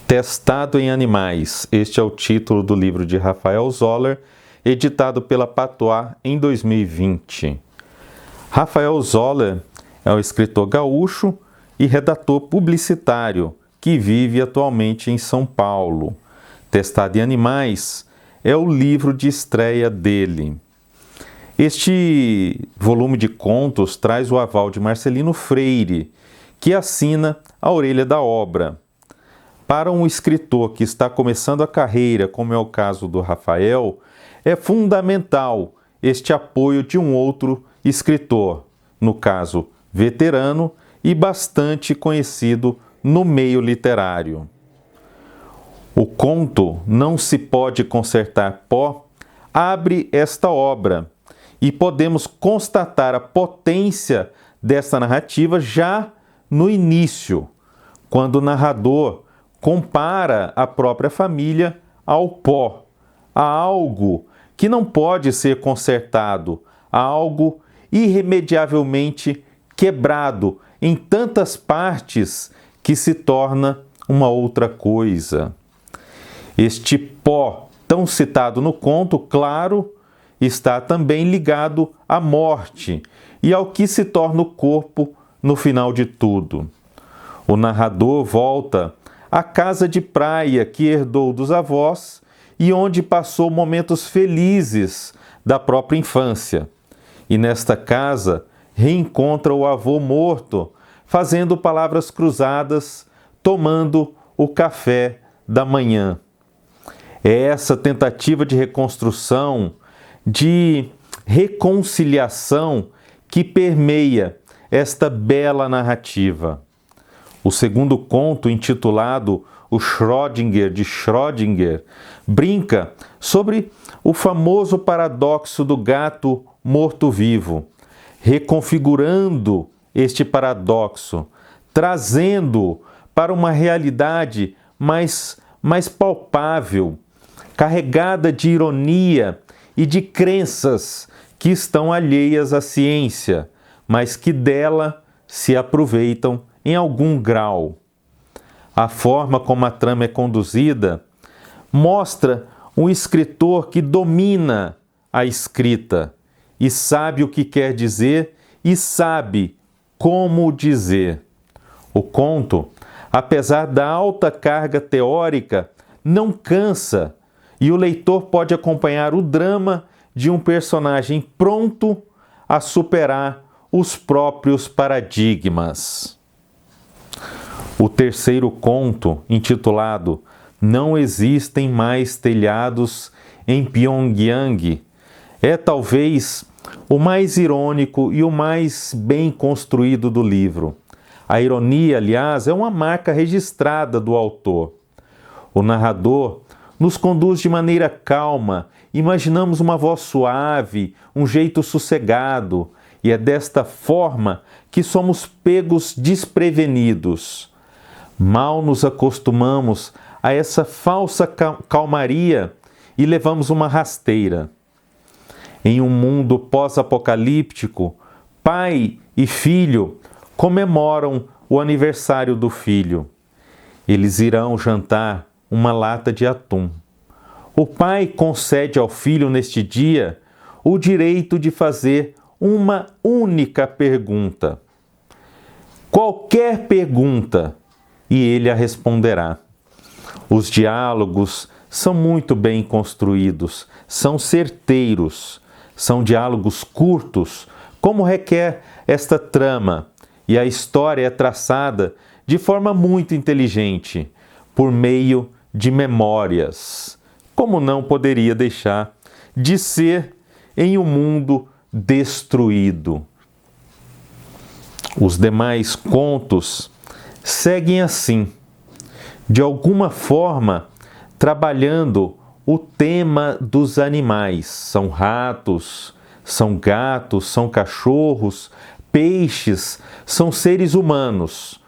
Testado em Animais. Este é o título do livro de Rafael Zoller, editado pela Patois em 2020. Rafael Zoller é um escritor gaúcho e redator publicitário que vive atualmente em São Paulo. Testado em Animais é o livro de estreia dele. Este volume de contos traz o aval de Marcelino Freire, que assina a orelha da obra. Para um escritor que está começando a carreira, como é o caso do Rafael, é fundamental este apoio de um outro escritor, no caso, veterano e bastante conhecido no meio literário. O conto Não se pode consertar pó abre esta obra e podemos constatar a potência desta narrativa já no início, quando o narrador compara a própria família ao pó, a algo que não pode ser consertado, a algo irremediavelmente quebrado em tantas partes que se torna uma outra coisa. Este pó, tão citado no conto, claro, está também ligado à morte e ao que se torna o corpo no final de tudo. O narrador volta à casa de praia que herdou dos avós e onde passou momentos felizes da própria infância. E nesta casa reencontra o avô morto, fazendo palavras cruzadas, tomando o café da manhã. É essa tentativa de reconstrução, de reconciliação que permeia esta bela narrativa. O segundo conto, intitulado O Schrödinger de Schrödinger, brinca sobre o famoso paradoxo do gato morto-vivo, reconfigurando este paradoxo, trazendo para uma realidade mais palpável, carregada de ironia e de crenças que estão alheias à ciência, mas que dela se aproveitam em algum grau. A forma como a trama é conduzida mostra um escritor que domina a escrita e sabe o que quer dizer e sabe como dizer. O conto, apesar da alta carga teórica, não cansa e o leitor pode acompanhar o drama de um personagem pronto a superar os próprios paradigmas. O terceiro conto, intitulado Não Existem Mais Telhados em Pyongyang, é talvez o mais irônico e o mais bem construído do livro. A ironia, aliás, é uma marca registrada do autor. O narrador nos conduz de maneira calma, imaginamos uma voz suave, um jeito sossegado, e é desta forma que somos pegos desprevenidos. Mal nos acostumamos a essa falsa calmaria e levamos uma rasteira. Em um mundo pós-apocalíptico, pai e filho comemoram o aniversário do filho. Eles irão jantar uma lata de atum. O pai concede ao filho neste dia o direito de fazer uma única pergunta. Qualquer pergunta, e ele a responderá. Os diálogos são muito bem construídos, são certeiros, são diálogos curtos, como requer esta trama, e a história é traçada de forma muito inteligente, por meio de memórias, como não poderia deixar de ser em um mundo destruído. Os demais contos seguem assim, de alguma forma trabalhando o tema dos animais. São ratos, são gatos, são cachorros, peixes, são seres humanos,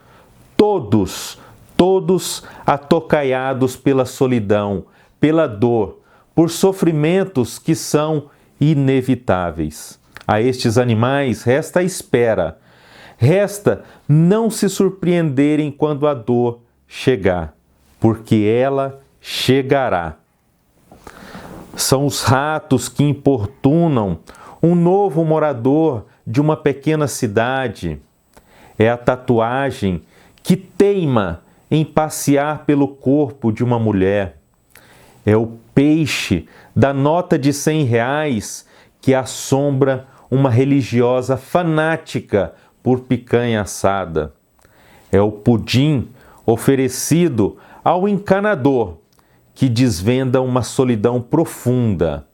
todos atocaiados pela solidão, pela dor, por sofrimentos que são inevitáveis. A estes animais resta a espera, resta não se surpreenderem quando a dor chegar. porque ela chegará. São os ratos que importunam um novo morador de uma pequena cidade. É a tatuagem que teima em passear pelo corpo de uma mulher. É o peixe da nota de R$ 100 que assombra uma religiosa fanática por picanha assada. É o pudim oferecido ao encanador que desvenda uma solidão profunda.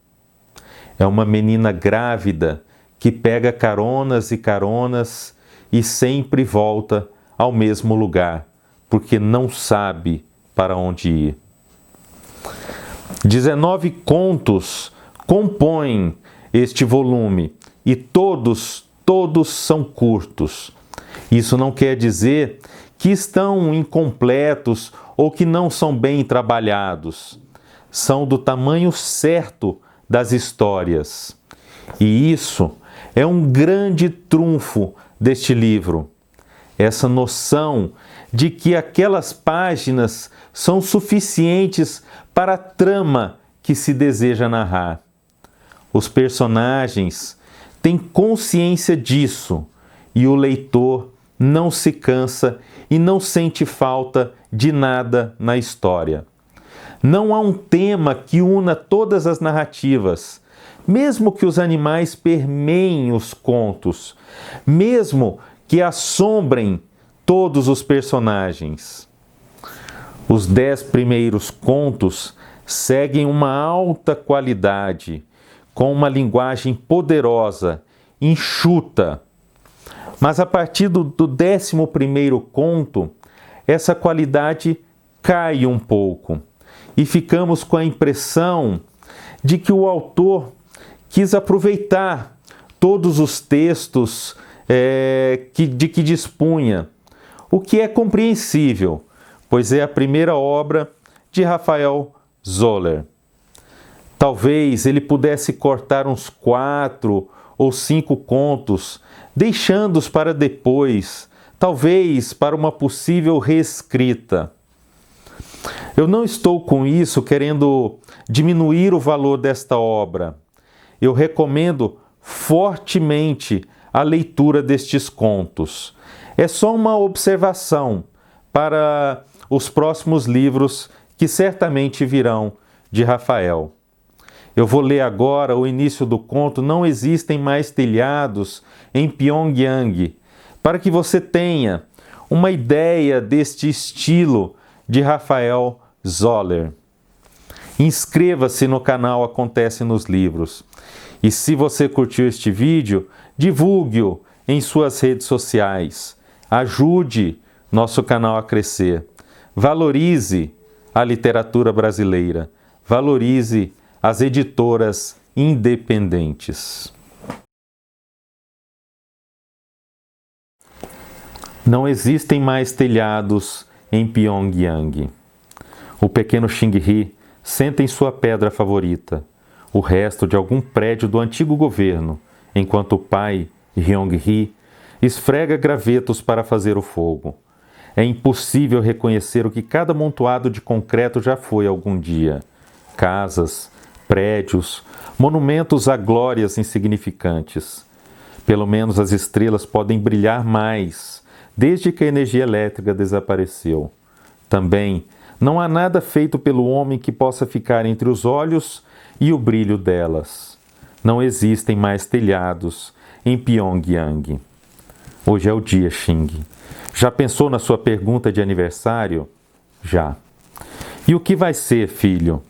É uma menina grávida que pega caronas e caronas e sempre volta ao mesmo lugar, porque não sabe para onde ir. 19 contos compõem este volume e todos são curtos. Isso não quer dizer que estão incompletos ou que não são bem trabalhados. São do tamanho certo das histórias. E isso é um grande trunfo deste livro. Essa noção de que aquelas páginas são suficientes para a trama que se deseja narrar. Os personagens têm consciência disso e o leitor não se cansa e não sente falta de nada na história. Não há um tema que una todas as narrativas, mesmo que os animais permeiem os contos, mesmo que assombrem todos os personagens. Os 10 primeiros contos seguem uma alta qualidade, com uma linguagem poderosa, enxuta. Mas a partir do 11º conto, essa qualidade cai um pouco e ficamos com a impressão de que o autor quis aproveitar todos os textos de que dispunha, o que é compreensível, pois é a primeira obra de Raphael Zoller. Talvez ele pudesse cortar uns 4 ou 5 contos, deixando-os para depois, talvez para uma possível reescrita. Eu não estou com isso querendo diminuir o valor desta obra. Eu recomendo fortemente a leitura destes contos. É só uma observação para os próximos livros que certamente virão de Rafael. Eu vou ler agora o início do conto Não Existem Mais Telhados em Pyongyang, para que você tenha uma ideia deste estilo de Raphael Zoller. Inscreva-se no canal Acontece nos Livros. E se você curtiu este vídeo, divulgue-o em suas redes sociais. Ajude nosso canal a crescer. Valorize a literatura brasileira. Valorize as editoras independentes. Não existem mais telhados em Pyongyang. O pequeno Xing-Hi senta em sua pedra favorita, o resto de algum prédio do antigo governo, enquanto o pai, Ryong-Hee, esfrega gravetos para fazer o fogo. É impossível reconhecer o que cada amontoado de concreto já foi algum dia. Casas, prédios, monumentos a glórias insignificantes. Pelo menos as estrelas podem brilhar mais, desde que a energia elétrica desapareceu. Também não há nada feito pelo homem que possa ficar entre os olhos e o brilho delas. Não existem mais telhados em Pyongyang. Hoje é o dia, Xing. Já pensou na sua pergunta de aniversário? Já. E o que vai ser, filho?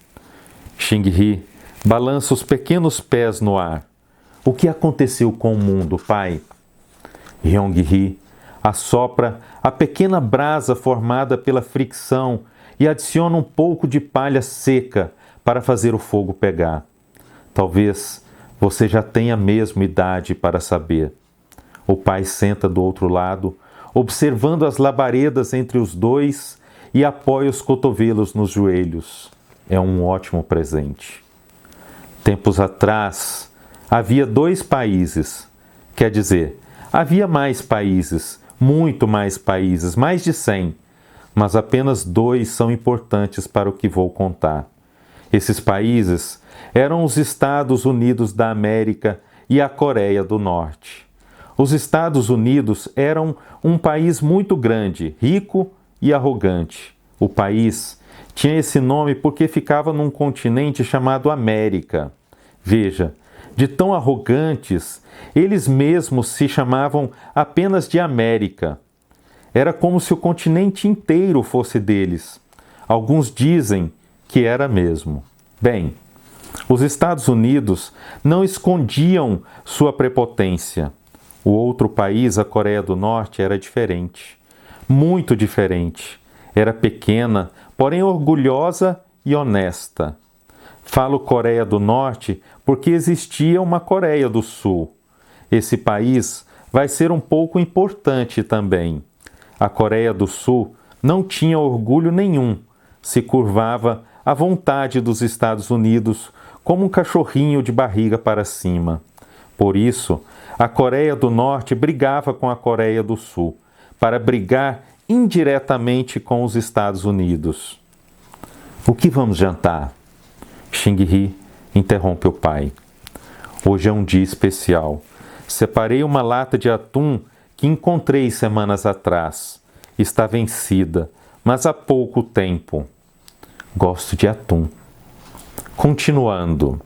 Xing-Hi balança os pequenos pés no ar. O que aconteceu com o mundo, pai? Ryong-Hee assopra a pequena brasa formada pela fricção e adiciona um pouco de palha seca para fazer o fogo pegar. Talvez você já tenha a mesma idade para saber. O pai senta do outro lado, observando as labaredas entre os dois e apoia os cotovelos nos joelhos. É um ótimo presente. Tempos atrás, havia 2 países. Quer dizer, havia mais países, muito mais países, mais de 100. mas apenas 2 são importantes para o que vou contar. Esses países eram os Estados Unidos da América e a Coreia do Norte. Os Estados Unidos eram um país muito grande, rico e arrogante. O país tinha esse nome porque ficava num continente chamado América. Veja, de tão arrogantes, eles mesmos se chamavam apenas de América. Era como se o continente inteiro fosse deles. Alguns dizem que era mesmo. Bem, os Estados Unidos não escondiam sua prepotência. O outro país, a Coreia do Norte, era diferente. Muito diferente. Era pequena, porém orgulhosa e honesta. Falo Coreia do Norte porque existia uma Coreia do Sul. Esse país vai ser um pouco importante também. A Coreia do Sul não tinha orgulho nenhum, se curvava à vontade dos Estados Unidos como um cachorrinho de barriga para cima. Por isso, a Coreia do Norte brigava com a Coreia do Sul, para brigar indiretamente com os Estados Unidos. O que vamos jantar? Xing-Hi interrompe o pai. Hoje é um dia especial. Separei uma lata de atum que encontrei semanas atrás. Está vencida, mas há pouco tempo. Gosto de atum. Continuando.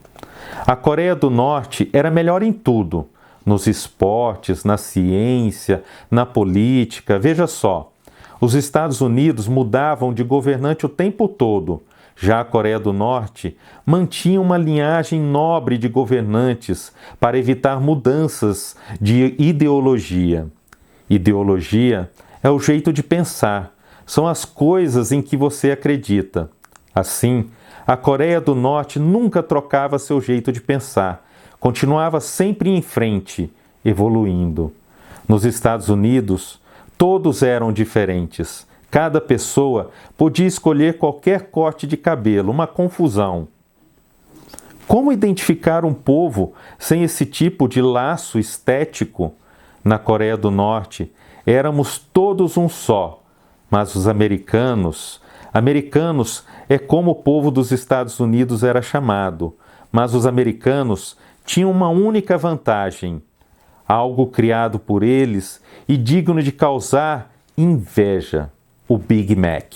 A Coreia do Norte era melhor em tudo. Nos esportes, na ciência, na política. Veja só. Os Estados Unidos mudavam de governante o tempo todo. Já a Coreia do Norte mantinha uma linhagem nobre de governantes para evitar mudanças de ideologia. Ideologia é o jeito de pensar, são as coisas em que você acredita. Assim, a Coreia do Norte nunca trocava seu jeito de pensar, continuava sempre em frente, evoluindo. Nos Estados Unidos, todos eram diferentes. Cada pessoa podia escolher qualquer corte de cabelo, uma confusão. Como identificar um povo sem esse tipo de laço estético? Na Coreia do Norte, éramos todos um só, mas os americanos é como o povo dos Estados Unidos era chamado, mas os americanos tinham uma única vantagem, algo criado por eles e digno de causar inveja. O Big Mac.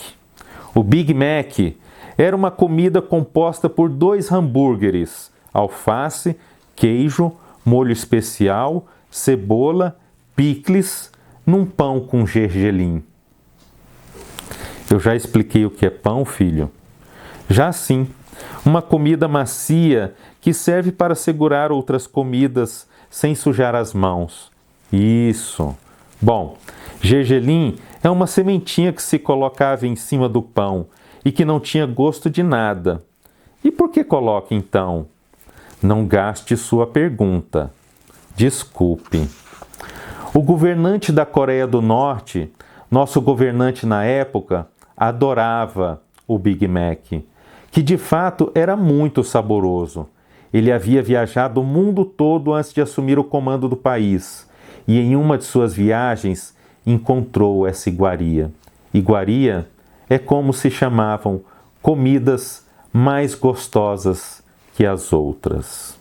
O Big Mac era uma comida composta por 2 hambúrgueres, alface, queijo, molho especial, cebola, picles, num pão com gergelim. Eu já expliquei o que é pão, filho? Já sim, uma comida macia que serve para segurar outras comidas sem sujar as mãos. Isso. Bom, gergelim é uma sementinha que se colocava em cima do pão e que não tinha gosto de nada. E por que coloca então? Não gaste sua pergunta. Desculpe. O governante da Coreia do Norte, nosso governante na época, adorava o Big Mac, que de fato era muito saboroso. Ele havia viajado o mundo todo antes de assumir o comando do país e em uma de suas viagens encontrou essa iguaria. Iguaria é como se chamavam comidas mais gostosas que as outras.